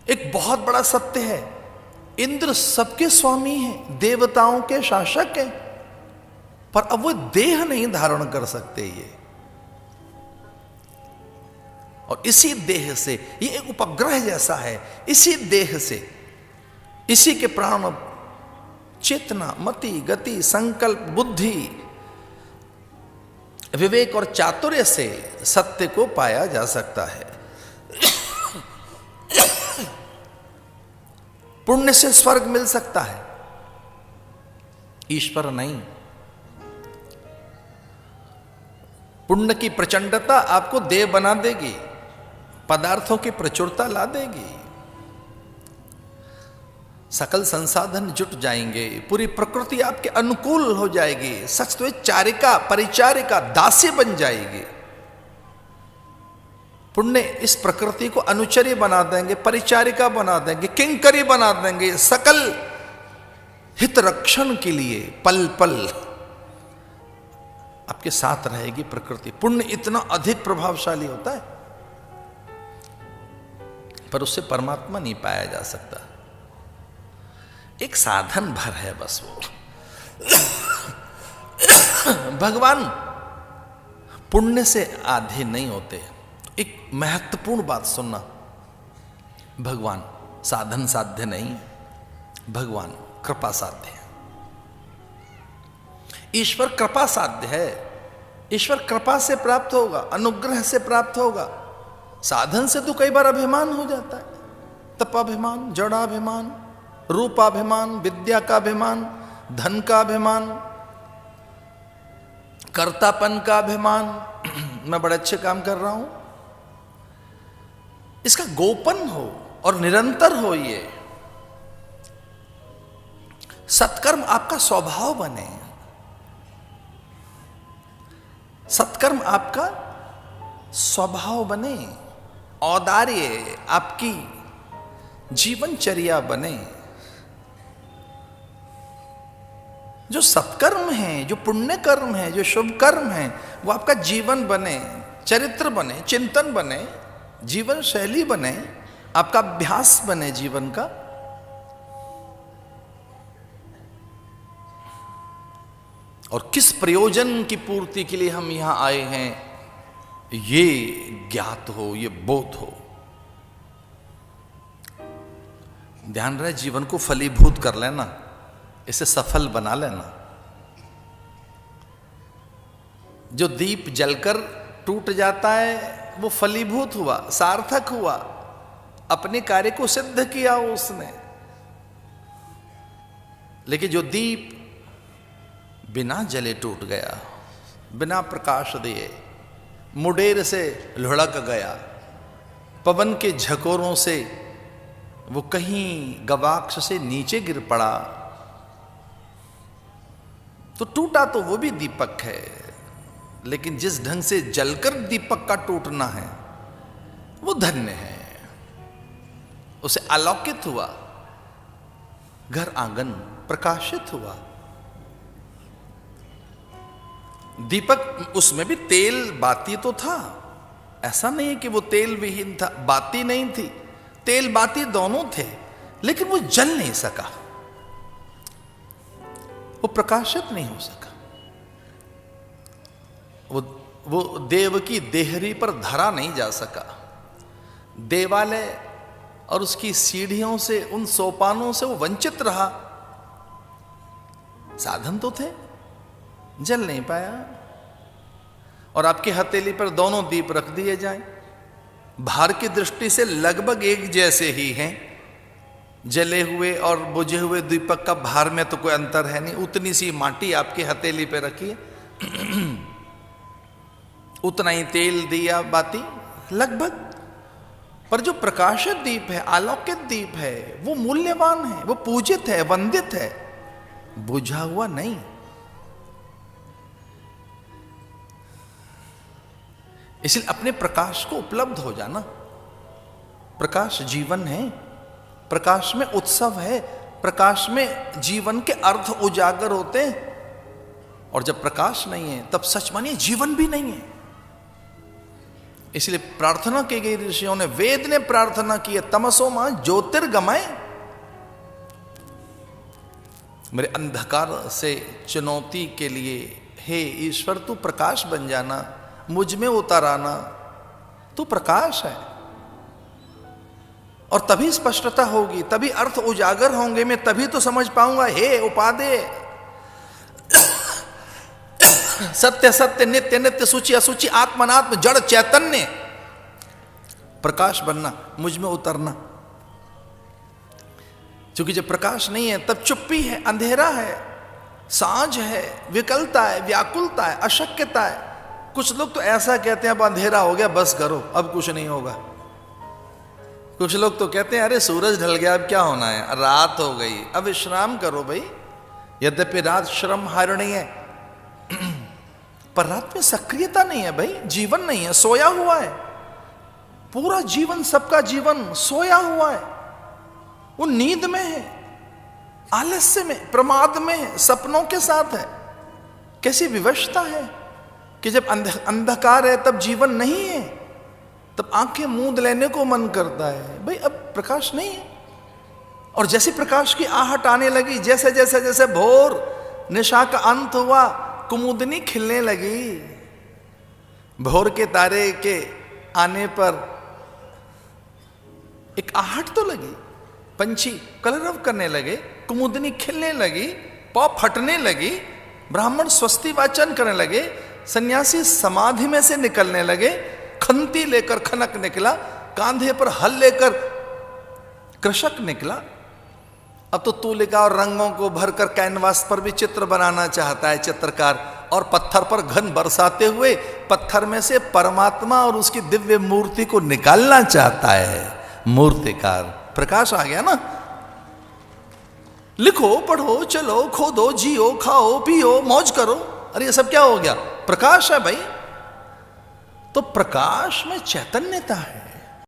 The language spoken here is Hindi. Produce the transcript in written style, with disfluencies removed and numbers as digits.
एक बहुत बड़ा सत्य है, इंद्र सबके स्वामी हैं, देवताओं के शासक हैं, पर अब वो देह नहीं धारण कर सकते ये। और इसी देह से, ये एक उपग्रह जैसा है, इसी देह से, इसी के प्राण, चेतना, मति, गति, संकल्प, बुद्धि, विवेक और चातुर्य से सत्य को पाया जा सकता है। पुण्य से स्वर्ग मिल सकता है, ईश्वर नहीं। पुण्य की प्रचंडता आपको देव बना देगी, पदार्थों की प्रचुरता ला देगी, सकल संसाधन जुट जाएंगे, पूरी प्रकृति आपके अनुकूल हो जाएगी, सच तो चारिका, परिचारिका, दासी बन जाएगी। पुण्य इस प्रकृति को अनुचर्य बना देंगे, परिचारिका बना देंगे, किंकरी बना देंगे, सकल हित रक्षण के लिए पल पल आपके साथ रहेगी प्रकृति। पुण्य इतना अधिक प्रभावशाली होता है, पर उससे परमात्मा नहीं पाया जा सकता, एक साधन भर है बस वो। भगवान पुण्य से आधे नहीं होते। एक महत्वपूर्ण बात सुनना, भगवान साधन साध्य नहीं, भगवान कृपा साध्य है। ईश्वर कृपा साध्य है, ईश्वर कृपा से प्राप्त होगा, अनुग्रह से प्राप्त होगा। साधन से तो कई बार अभिमान हो जाता है, तपाभिमान, जड़ाभिमान, रूपाभिमान, विद्या का अभिमान, धन का अभिमान, कर्तापन का अभिमान, मैं बड़े अच्छे काम कर रहा हूं, इसका गोपन हो और निरंतर हो। ये सत्कर्म आपका स्वभाव बने, सत्कर्म आपका स्वभाव बने, औदार्य आपकी जीवनचर्या बने। जो सत्कर्म है, जो पुण्य कर्म है, जो शुभ कर्म है, वो आपका जीवन बने, चरित्र बने, चिंतन बने, जीवन शैली बने, आपका अभ्यास बने जीवन का। और किस प्रयोजन की पूर्ति के लिए हम यहां आए हैं, ये ज्ञात हो, ये बोध हो। ध्यान रहे, जीवन को फलीभूत कर लेना, इसे सफल बना लेना। जो दीप जलकर टूट जाता है वो फलीभूत हुआ, सार्थक हुआ, अपने कार्य को सिद्ध किया उसने। लेकिन जो दीप बिना जले टूट गया, बिना प्रकाश दिए, मुडेर से लुढ़क गया, पवन के झकोरों से वो कहीं गवाक्ष से नीचे गिर पड़ा, तो टूटा तो वो भी दीपक है, लेकिन जिस ढंग से जलकर दीपक का टूटना है वो धन्य है। उसे अलौकित हुआ, घर आंगन प्रकाशित हुआ। दीपक, उसमें भी तेल बाती तो था, ऐसा नहीं है कि वो तेल विहीन था, बाती नहीं थी, तेल बाती दोनों थे, लेकिन वो जल नहीं सका, वो प्रकाशित नहीं हो सका। वो देव की देहरी पर धरा नहीं जा सका। देवालय और उसकी सीढ़ियों से, उन सोपानों से वो वंचित रहा। साधन तो थे, जल नहीं पाया। और आपकी हथेली पर दोनों दीप रख दिए जाएं, भार की दृष्टि से लगभग एक जैसे ही हैं। जले हुए और बुझे हुए दीपक का भार में तो कोई अंतर है नहीं। उतनी सी माटी आपकी हथेली पे रखिए, उतना ही तेल दिया बाती लगभग। पर जो प्रकाशित दीप है, आलोकित दीप है, वो मूल्यवान है, वो पूजित है, वंदित है, बुझा हुआ नहीं। इसलिए अपने प्रकाश को उपलब्ध हो जाना। प्रकाश जीवन है, प्रकाश में उत्सव है, प्रकाश में जीवन के अर्थ उजागर होते हैं। और जब प्रकाश नहीं है तब सच मानिए जीवन भी नहीं है। इसलिए प्रार्थना की गई ऋषियों ने, वेद ने प्रार्थना की है, तमसो मां ज्योतिर्गमय, मेरे अंधकार से चुनौती के लिए हे ईश्वर तू प्रकाश बन जाना, मुझ में उतर आना, तू प्रकाश है। और तभी स्पष्टता होगी, तभी अर्थ उजागर होंगे, मैं तभी तो समझ पाऊंगा। हे उपादेय, सत्य सत्य, नित्य नित्य, सूचि असुचि, आत्मनात्म, जड़ चैतन्य, प्रकाश बनना, मुझ में उतरना। क्योंकि जब प्रकाश नहीं है तब चुप्पी है, अंधेरा है, सांझ है, विकलता है, व्याकुलता है, अशक्यता है। कुछ लोग तो ऐसा कहते हैं अब अंधेरा हो गया, बस करो, अब कुछ नहीं होगा। कुछ लोग तो कहते हैं अरे सूरज ढल गया, अब क्या होना है, रात हो गई, अब विश्राम करो भाई। यद्यपि रात श्रम हारणी है, पर रात में सक्रियता नहीं है भाई, जीवन नहीं है, सोया हुआ है। पूरा जीवन, सबका जीवन सोया हुआ है, वो नींद में है, आलस्य में, प्रमाद में है, सपनों के साथ है। कैसी विवशता है कि जब अंधकार है तब जीवन नहीं है, तब आंखें मूंद लेने को मन करता है। भाई अब प्रकाश नहीं है। और जैसे प्रकाश की आहट आने लगी, जैसे जैसे जैसे भोर निशा का अंत हुआ, कुमुदनी खिलने लगी। भोर के तारे के आने पर एक आहट तो लगी, पंछी कलरव करने लगे, कुमुदनी खिलने लगी, पौ फटने लगी, ब्राह्मण स्वस्ति वाचन करने लगे, सन्यासी समाधि में से निकलने लगे, खंती लेकर खनक निकला, कांधे पर हल लेकर कृषक निकला। अब तो तूलिका और रंगों को भरकर कैनवास पर भी चित्र बनाना चाहता है चित्रकार, और पत्थर पर घन बरसाते हुए पत्थर में से परमात्मा और उसकी दिव्य मूर्ति को निकालना चाहता है मूर्तिकार। प्रकाश आ गया ना। लिखो, पढ़ो, चलो, खोदो, जियो, खाओ, पियो, मौज करो। अरे ये सब क्या हो गया? प्रकाश है भाई। तो प्रकाश में चैतन्यता है।